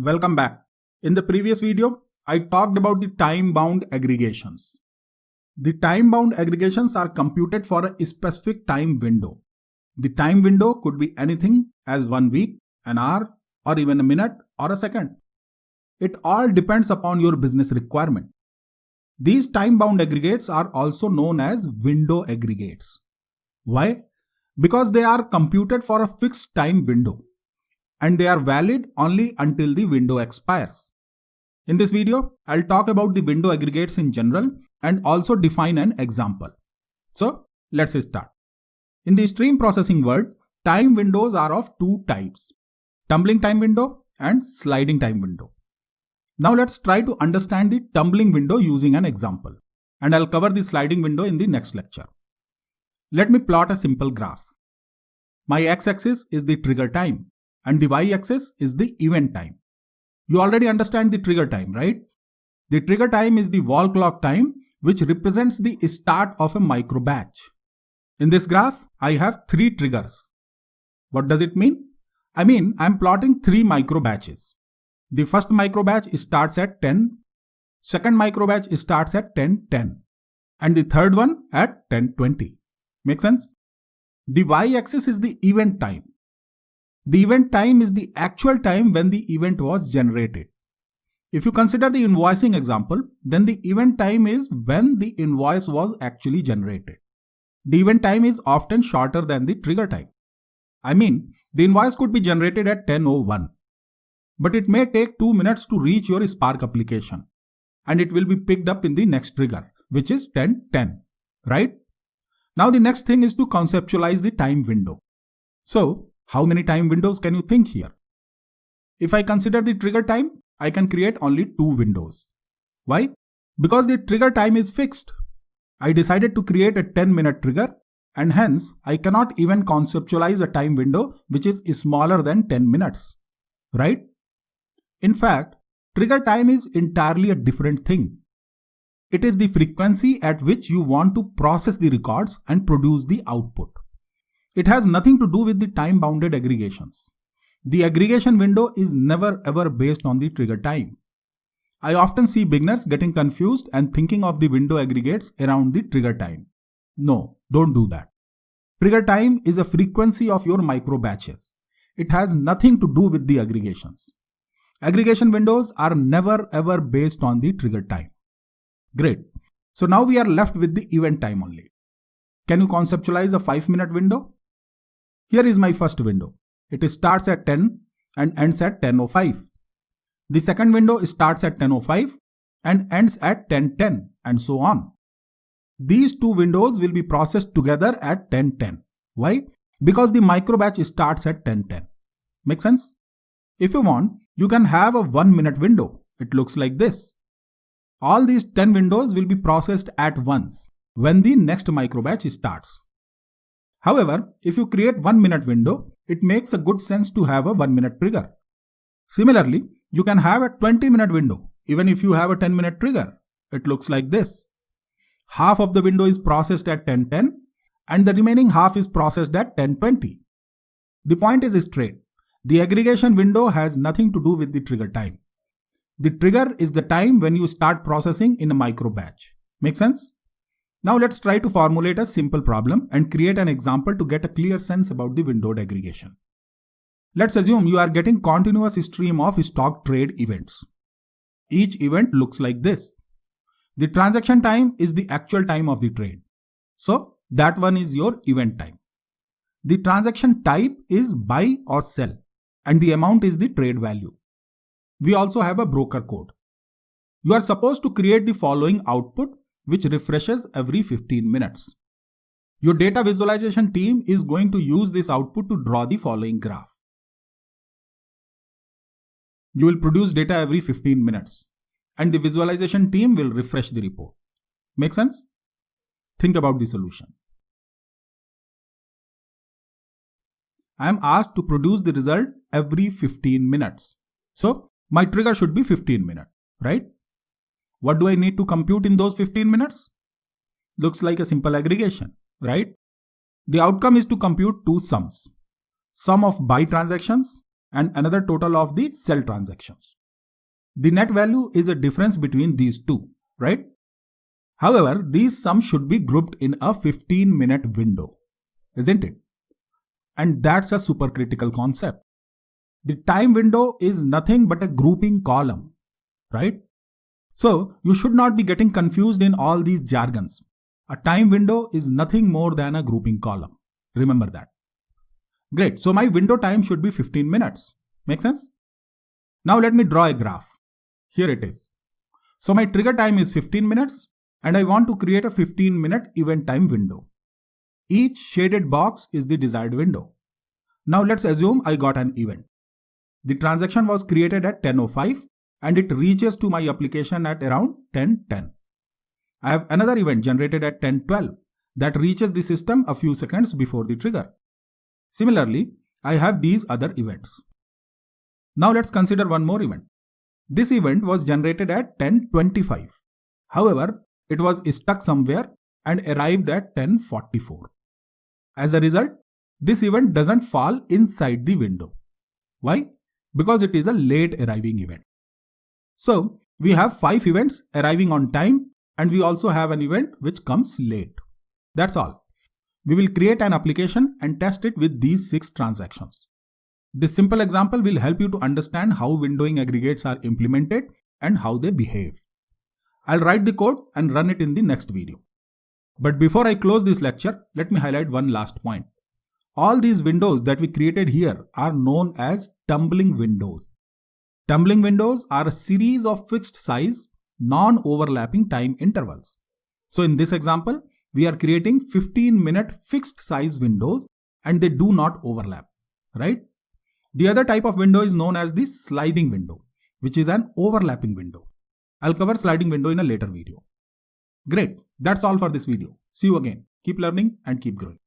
Welcome back. In the previous video, I talked about the time-bound aggregations. The time-bound aggregations are computed for a specific time window. The time window could be anything as 1 week, an hour, or even a minute or a second. It all depends upon your business requirement. These time-bound aggregates are also known as window aggregates. Why? Because they are computed for a fixed time window, and they are valid only until the window expires. In this video, I'll talk about the window aggregates in general and also define an example. So, let's start. In the stream processing world, time windows are of two types: tumbling time window and sliding time window. Now let's try to understand the tumbling window using an example, and I'll cover the sliding window in the next lecture. Let me plot a simple graph. My x-axis is the trigger time, and the y-axis is the event time. You already understand the trigger time, right? The trigger time is the wall clock time, which represents the start of a micro batch. In this graph, I have 3 triggers. What does it mean? I mean, I'm plotting 3 micro batches. The first micro batch starts at 10, second micro batch starts at 10:10, and the third one at 10:20. Make sense? The y-axis is the event time. The event time is the actual time when the event was generated. If you consider the invoicing example, then the event time is when the invoice was actually generated. The event time is often shorter than the trigger time. I mean, the invoice could be generated at 10:01, but it may take 2 minutes to reach your Spark application, and it will be picked up in the next trigger, which is 10:10, right? Now the next thing is to conceptualize the time window. So, how many time windows can you think here? If I consider the trigger time, I can create only 2 windows. Why? Because the trigger time is fixed. I decided to create a 10-minute trigger, and hence I cannot even conceptualize a time window which is smaller than 10 minutes. Right? In fact, trigger time is entirely a different thing. It is the frequency at which you want to process the records and produce the output. It has nothing to do with the time-bounded aggregations. The aggregation window is never ever based on the trigger time. I often see beginners getting confused and thinking of the window aggregates around the trigger time. No, don't do that. Trigger time is a frequency of your micro batches. It has nothing to do with the aggregations. Aggregation windows are never ever based on the trigger time. Great. So now we are left with the event time only. Can you conceptualize a 5-minute window? Here is my first window. It starts at 10 and ends at 10:05. The second window starts at 10:05 and ends at 10:10, and so on. These 2 windows will be processed together at 10:10. Why? Because the micro batch starts at 10:10. Make sense? If you want, you can have a 1-minute window. It looks like this. All these 10 windows will be processed at once when the next micro batch starts. However, if you create 1-minute window, it makes a good sense to have a 1-minute trigger. Similarly, you can have a 20-minute window even if you have a 10-minute trigger. It looks like this. Half of the window is processed at 10:10 and the remaining half is processed at 10:20. The point is straight. The aggregation window has nothing to do with the trigger time. The trigger is the time when you start processing in a micro batch. Make sense? Now let's try to formulate a simple problem and create an example to get a clear sense about the windowed aggregation. Let's assume you are getting continuous stream of stock trade events. Each event looks like this. The transaction time is the actual time of the trade. So that one is your event time. The transaction type is buy or sell, and the amount is the trade value. We also have a broker code. You are supposed to create the following output, which refreshes every 15 minutes. Your data visualization team is going to use this output to draw the following graph. You will produce data every 15 minutes, and the visualization team will refresh the report. Make sense? Think about the solution. I am asked to produce the result every 15 minutes. So, my trigger should be 15 minutes, right? What do I need to compute in those 15 minutes? Looks like a simple aggregation, right? The outcome is to compute 2 sums. Sum of buy transactions and another total of the sell transactions. The net value is a difference between these two, right? However, these sums should be grouped in a 15-minute window, isn't it? And that's a super critical concept. The time window is nothing but a grouping column, right? So you should not be getting confused in all these jargons. A time window is nothing more than a grouping column. Remember that. Great. So my window time should be 15 minutes. Make sense? Now let me draw a graph. Here it is. So my trigger time is 15 minutes and I want to create a 15-minute event time window. Each shaded box is the desired window. Now let's assume I got an event. The transaction was created at 10:05 and it reaches to my application at around 10:10. I have another event generated at 10:12 that reaches the system a few seconds before the trigger. Similarly, I have these other events. Now let's consider one more event. This event was generated at 10:25. However, it was stuck somewhere and arrived at 10:44. As a result, this event doesn't fall inside the window. Why? Because it is a late arriving event. So we have 5 events arriving on time and we also have an event which comes late. That's all. We will create an application and test it with these 6 transactions. This simple example will help you to understand how windowing aggregates are implemented and how they behave. I'll write the code and run it in the next video. But before I close this lecture, let me highlight one last point. All these windows that we created here are known as tumbling windows. Tumbling windows are a series of fixed size, non-overlapping time intervals. So in this example, we are creating 15-minute fixed size windows and they do not overlap, right? The other type of window is known as the sliding window, which is an overlapping window. I'll cover sliding window in a later video. Great, that's all for this video. See you again. Keep learning and keep growing.